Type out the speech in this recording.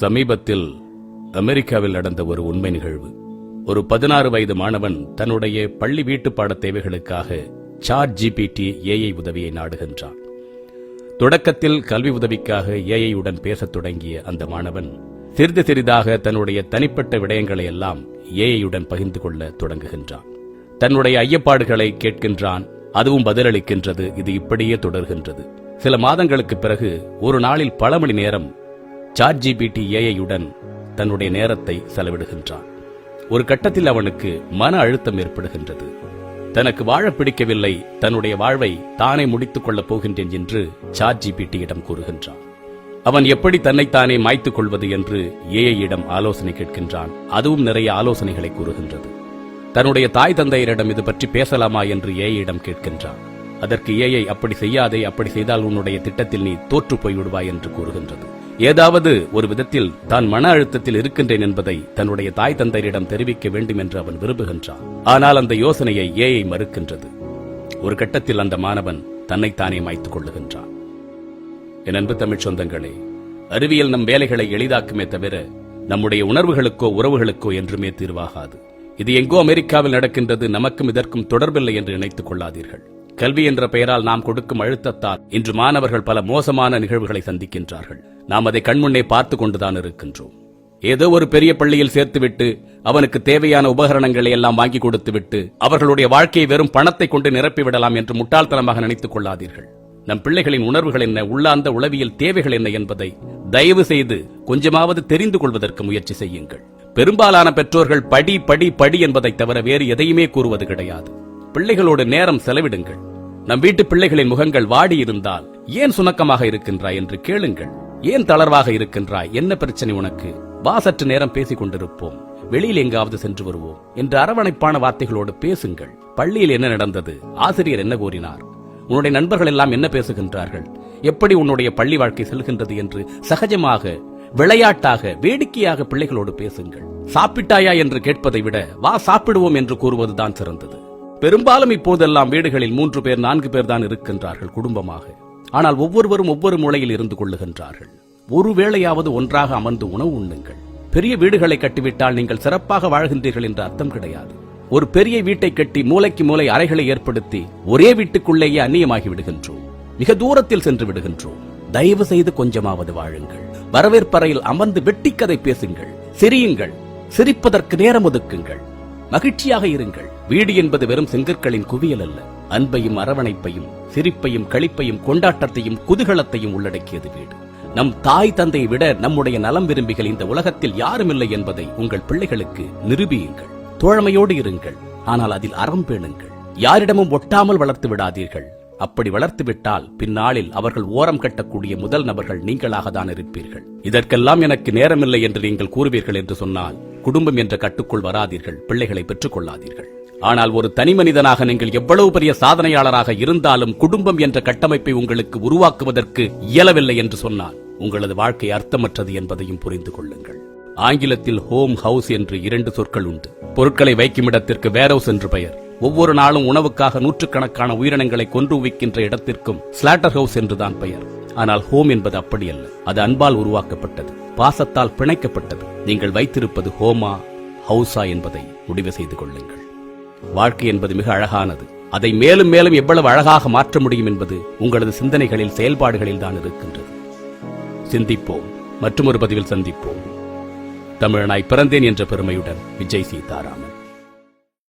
சமீபத்தில் அமெரிக்காவில் நடந்த ஒரு உண்மை நிகழ்வு. ஒரு 16 வயது மாணவன் தன்னுடைய பள்ளி வீட்டு பாட தேவைகளுக்காக ChatGPT AI உதவியை நாடுகின்றான். தொடக்கத்தில் கல்வி உதவிக்காக AI உடன் பேசத் தொடங்கிய அந்த மாணவன் சிறிது சிறிதாக தன்னுடைய தனிப்பட்ட விடயங்களை எல்லாம் AI உடன் பகிர்ந்து கொள்ள தொடங்குகின்றான். தன்னுடைய ஐயப்பாடுகளை கேட்கின்றான், அதுவும் பதிலளிக்கின்றது. இது இப்படியே தொடர்கின்றது. சில மாதங்களுக்கு பிறகு ஒரு நாளில் பல மணி நேரம் ChatGPT AI உடன் தன்னுடைய நேரத்தை செலவிடுகின்றான். ஒரு கட்டத்தில் அவனுக்கு மன அழுத்தம் ஏற்படுகின்றது. தனக்கு வாழ பிடிக்கவில்லை, தன்னுடைய வாழ்வை தானே முடித்துக் கொள்ளப் போகின்றேன் என்று ChatGPT-இடம் கூறுகின்றான். அவன் எப்படி தன்னைத்தானே மாய்த்துக் கொள்வது என்று AI-இடம் ஆலோசனை கேட்கின்றான். அதுவும் நிறைய ஆலோசனைகளை கூறுகின்றது. தன்னுடைய தாய் தந்தையரிடம் இது பற்றி பேசலாமா என்று AI-இடம் கேட்கின்றான். அதற்கு AI அப்படி செய்யாதே, அப்படி செய்தால் உன்னுடைய திட்டத்தில் நீ தோற்று போய்விடுவாய் என்று கூறுகின்றது. ஏதாவது ஒரு விதத்தில் தான் மன அழுத்தத்தில் இருக்கின்றேன் என்பதை தன்னுடைய தாய் தந்தையரிடம் தெரிவிக்க வேண்டும் என்று அவன் விரும்புகின்றான். ஆனால் அந்த யோசனையை AI மறுக்கின்றது. ஒரு கட்டத்தில் அந்த மாணவன் தன்னைத்தானே மாய்த்துக் கொள்ளுகின்றான். என் அன்பு தமிழ் சொந்தங்களே, அறிவியல் நம் வேலைகளை எளிதாக்குமே தவிர நம்முடைய உணர்வுகளுக்கோ உறவுகளுக்கோ என்றுமே தீர்வாகாது. இது எங்கோ அமெரிக்காவில் நடக்கின்றது, நமக்கும் இதற்கும் தொடர்பில்லை என்று நினைத்துக் கொள்ளாதீர்கள். கல்வி என்ற பெயரால் நாம் கொடுக்கும் அழுத்தத்தால் இன்று மாணவர்கள் பல மோசமான நிகழ்வுகளை சந்திக்கின்றார்கள். நாம் அதை கண்முன்னே பார்த்து கொண்டுதான் இருக்கின்றோம். ஏதோ ஒரு பெரிய பள்ளியில் சேர்த்துவிட்டு அவனுக்கு தேவையான உபகரணங்களை எல்லாம் வாங்கி கொடுத்துவிட்டு அவர்களுடைய வாழ்க்கையை வெறும் பணத்தை கொண்டு நிரப்பிவிடலாம் என்று முட்டாள்தனமாக நினைத்துக் கொள்ளாதீர்கள். நம் பிள்ளைகளின் உணர்வுகள் என்ன, உள்ளார்ந்த உளவியல் தேவைகள் என்ன என்பதை தயவு செய்து கொஞ்சமாவது தெரிந்து கொள்வதற்கு முயற்சி செய்யுங்கள். பெரும்பாலான பெற்றோர்கள் படி படி படி என்பதை தவிர வேறு எதையுமே கூறுவது கிடையாது. பிள்ளைகளோடு நேரம் செலவிடுங்கள். நம் வீட்டு பிள்ளைகளின் முகங்கள் வாடி இருந்தால் ஏன் சுணக்கமாக இருக்கின்றாய் என்று கேளுங்கள். ஏன் தளர்வாக இருக்கின்றாய், என்ன பிரச்சனை உனக்கு, வா சற்று நேரம் பேசிக் கொண்டிருப்போம், வெளியில் எங்காவது சென்று வருவோம் என்று அரவணைப்பான வார்த்தைகளோடு பேசுங்கள். பள்ளியில் என்ன நடந்தது, ஆசிரியர் என்ன கூறினார், உன்னுடைய நண்பர்கள் எல்லாம் என்ன பேசுகின்றார்கள், எப்படி உன்னுடைய பள்ளி வாழ்க்கை செல்கின்றது என்று சகஜமாக, விளையாட்டாக, வேடிக்கையாக பிள்ளைகளோடு பேசுங்கள். சாப்பிட்டாயா என்று கேட்பதை விட வா சாப்பிடுவோம் என்று கூறுவதுதான் சிறந்தது. பெரும்பாலும் இப்போதெல்லாம் வீடுகளில் 3 பேர் 4 பேர் தான் இருக்கின்றார்கள் குடும்பமாக. ஆனால் ஒவ்வொருவரும் ஒவ்வொரு மூலையில் இருந்து கொள்ளுகின்றார்கள். ஒரு வேளையாவது ஒன்றாக அமர்ந்து உணவு உண்ணுங்கள். பெரிய வீடுகளை கட்டிவிட்டால் நீங்கள் சிறப்பாக வாழ்கின்றீர்கள் என்ற அர்த்தம் கிடையாது. ஒரு பெரிய வீட்டை கட்டி மூலைக்கு மூலை அறைகளை ஏற்படுத்தி ஒரே வீட்டுக்குள்ளேயே அந்நியமாகி விடுகின்றோம். மிக தூரத்தில் சென்று விடுகின்றோம். தயவு செய்து கொஞ்சமாவது வாழுங்கள். வரவேற்பறையில் அமர்ந்து வெட்டிக்கதை பேசுங்கள், சிரியுங்கள், சிரிப்பதற்கு நேரம் ஒதுக்குங்கள், மகிழ்ச்சியாக இருங்கள். வீடு என்பது வெறும் செங்கற்களின் குவியல் அல்ல. அன்பையும் அரவணைப்பையும் சிரிப்பையும் களிப்பையும் கொண்டாட்டத்தையும் குதூகலத்தையும் உள்ளடக்கியது வீடு. நம் தாய் தந்தையை விட நம்முடைய நலம் விரும்பிகள் இந்த உலகத்தில் யாருமில்லை என்பதை உங்கள் பிள்ளைகளுக்கு நிரூபியுங்கள். தோழமையோடு இருங்கள், ஆனால் அதில் அறம் பேணுங்கள். யாரிடமும் ஒட்டாமல் வளர்த்து விடாதீர்கள். அப்படி வளர்த்துவிட்டால் பின்னாளில் அவர்கள் ஓரம் கட்டக்கூடிய முதல் நபர்கள் நீங்களாக தான் இருப்பீர்கள். இதற்கெல்லாம் எனக்கு நேரமில்லை என்று நீங்கள் கூறுவீர்கள் என்று சொன்னால் குடும்பம் என்ற கட்டுக்குள் வராதீர்கள், பிள்ளைகளை பெற்றுக் கொள்ளாதீர்கள். ஆனால் ஒரு தனி மனிதனாக நீங்கள் எவ்வளவு பெரிய சாதனையாளராக இருந்தாலும் குடும்பம் என்ற கட்டமைப்பை உங்களுக்கு உருவாக்குவதற்கு இயலவில்லை என்று சொன்னால் உங்களது வாழ்க்கை அர்த்தமற்றது என்பதையும் புரிந்து கொள்ளுங்கள். ஆங்கிலத்தில் ஹோம், ஹவுஸ் என்று 2 சொற்கள் உண்டு. பொருட்களை வைக்கும் இடத்திற்கு வேர்ஹவுஸ் என்று பெயர். ஒவ்வொரு நாளும் உணவுக்காக நூற்றுக்கணக்கான உயிரினங்களை கொன்று உவிக்கின்ற இடத்திற்கும் ஸ்லாட்டர் ஹவுஸ் என்றுதான் பெயர். ஆனால் ஹோம் என்பது அப்படி அல்ல. அது அன்பால் உருவாக்கப்பட்டது, பாசத்தால் பிணைக்கப்பட்டது. நீங்கள் வைத்திருப்பது ஹோமா, ஹவுஸா என்பதை முடிவு செய்து கொள்ளுங்கள். வாழ்க்கை என்பது மிக அழகானது. அதை மேலும் மேலும் எவ்வளவு அழகாக மாற்ற முடியும் என்பது உங்களது சிந்தனைகளில், செயல்பாடுகளில் தான் இருக்கின்றது. சிந்திப்போம். மற்றொரு பதிவில் சந்திப்போம். தமிழனாய் பிறந்தேன் என்ற பெருமையுடன் விஜய் சீதாராமன்.